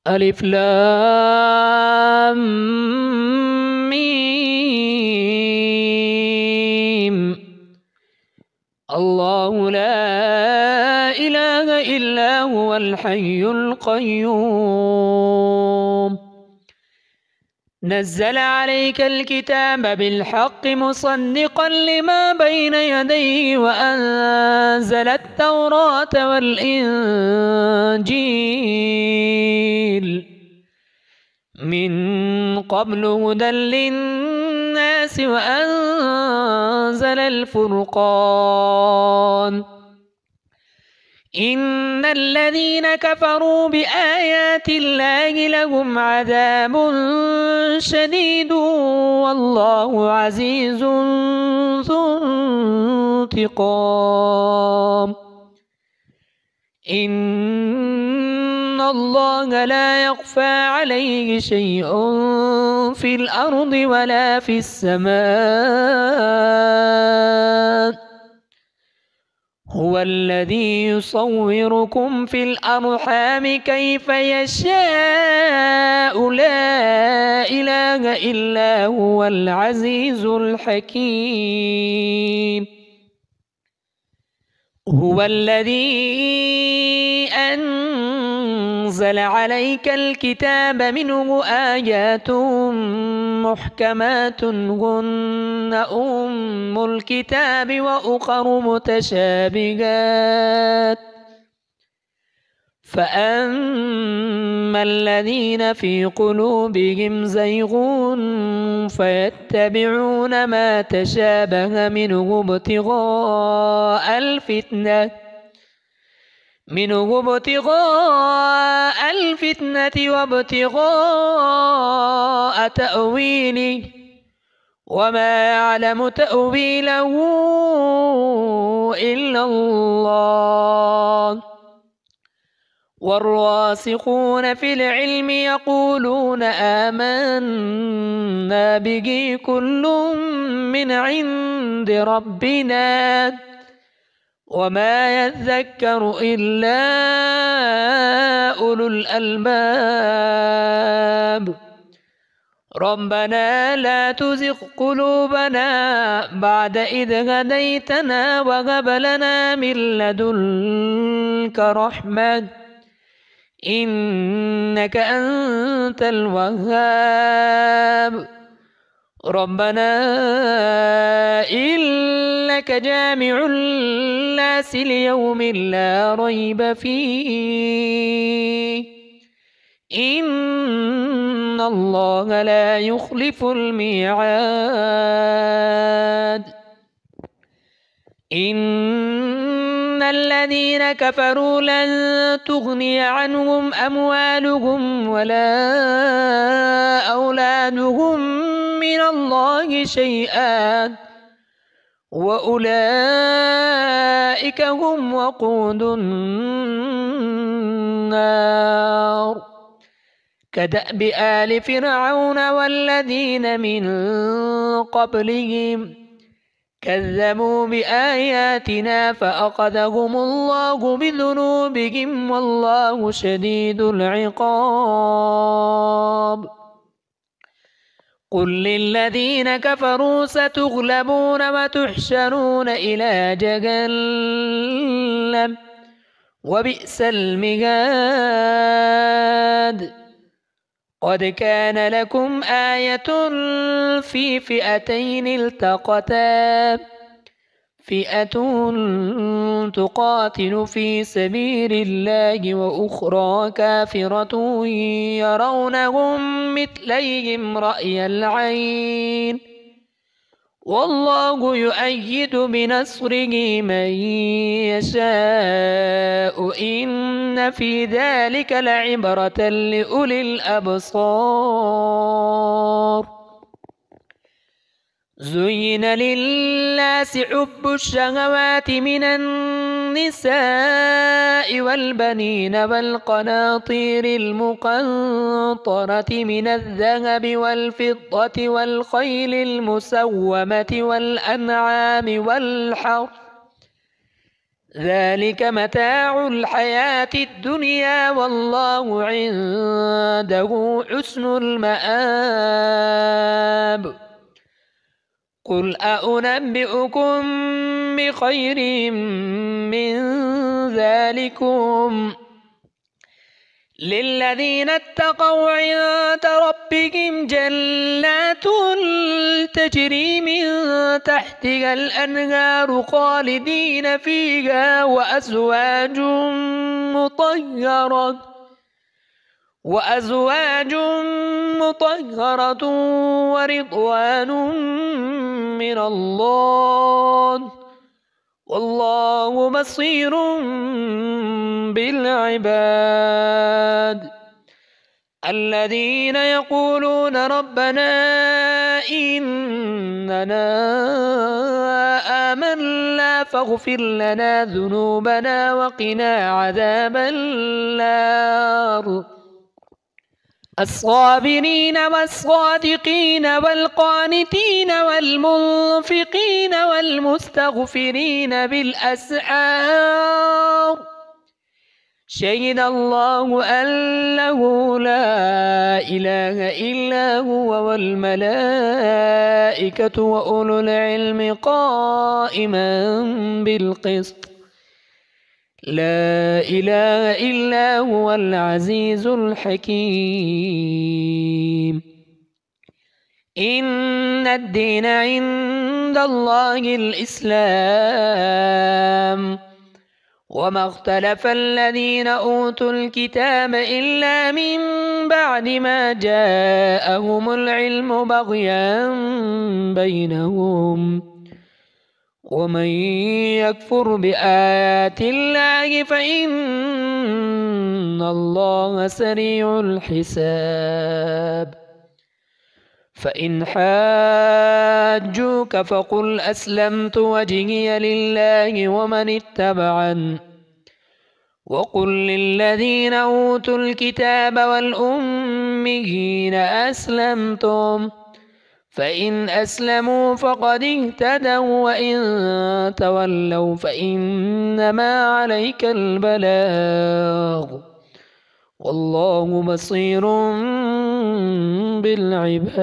ألف لام ميم. الله لا إله إلا هو الحي القيوم. نزل عليك الكتاب بالحق مصدقا لما بين يديه وأنزل التوراة والإنجيل من قبل هدى للناس وأنزل الفرقان. إن الذين كفروا بآيات الله لهم عذاب شديد والله عزيز ذو انتقام. إن الله لا يخفى عليه شيء في الأرض ولا في السماء. هو الذي يصوركم في الأرحام كيف يشاء لا إله إلا هو العزيز الحكيم. هو الذي أنزل عليك الكتاب منه آيات محكمات هن أم الكتاب وأخر متشابهات فأما الذين في قلوبهم زيغ فيتبعون ما تشابه منه ابتغاء الفتنة وابتغاء تأويله وما يعلم تأويله إلا الله. والراسخون في العلم يقولون آمنا به كل من عند ربنا وما يذكر إلا أولو الألباب. ربنا لا تزغ قلوبنا بعد إذ هديتنا وهب لنا من لدنك رحمة إنك أنت الوهاب. ربنا إنك جامع الناس ليوم لا ريب فيه إن الله لا يخلف الميعاد. إن الذين كفروا لن تغني عنهم أموالهم ولا أولادهم من الله شيئا وأولئك هم وقود النار. كدأب آل فرعون والذين من قبلهم كذبوا بآياتنا فأخذهم الله بذنوبهم والله شديد العقاب. قل للذين كفروا ستغلبون وتحشرون إلى جهنم وبئس المهاد. قد كان لكم آية في فئتين التقتا فئة تقاتل في سبيل الله وأخرى كافرة يرونهم مثليهم رأي العين والله يؤيد بنصره من يشاء إن في ذلك لعبرة لأولي الأبصار. زين للناس حب الشهوات من النساء والبنين والقناطير المقنطرة من الذهب والفضة والخيل المسومة والأنعام والحرث ذلك متاع الحياة الدنيا والله عنده حسن المآب قل أنبئكم بخير من ذلكم للذين اتقوا عند ربهم جنات تجري من تحتها الأنهار خالدين فيها وأزواج مطهرة ورضوان من الله والله بصير بالعباد الذين يقولون ربنا إننا آمنا فاغفر لنا ذنوبنا وقنا عذاب النار الصابرين والصادقين والقانتين والمنفقين والمستغفرين بالأسحار شهد الله أنه لا إله إلا هو والملائكة وأولو العلم قائما بالقسط لا إله إلا هو العزيز الحكيم إن الدين عند الله الإسلام وما اختلف الذين أوتوا الكتاب إلا من بعد ما جاءهم العلم بغيا بينهم ومن يكفر بآيات الله فإن الله سريع الحساب فإن حاجوك فقل أسلمت وجهي لله ومن اتبعني وقل للذين أوتوا الكتاب والأميين أسلمتم فإن أسلموا فقد اهتدوا وإن تولوا فإنما عليك البلاغ والله بصير بالعباد.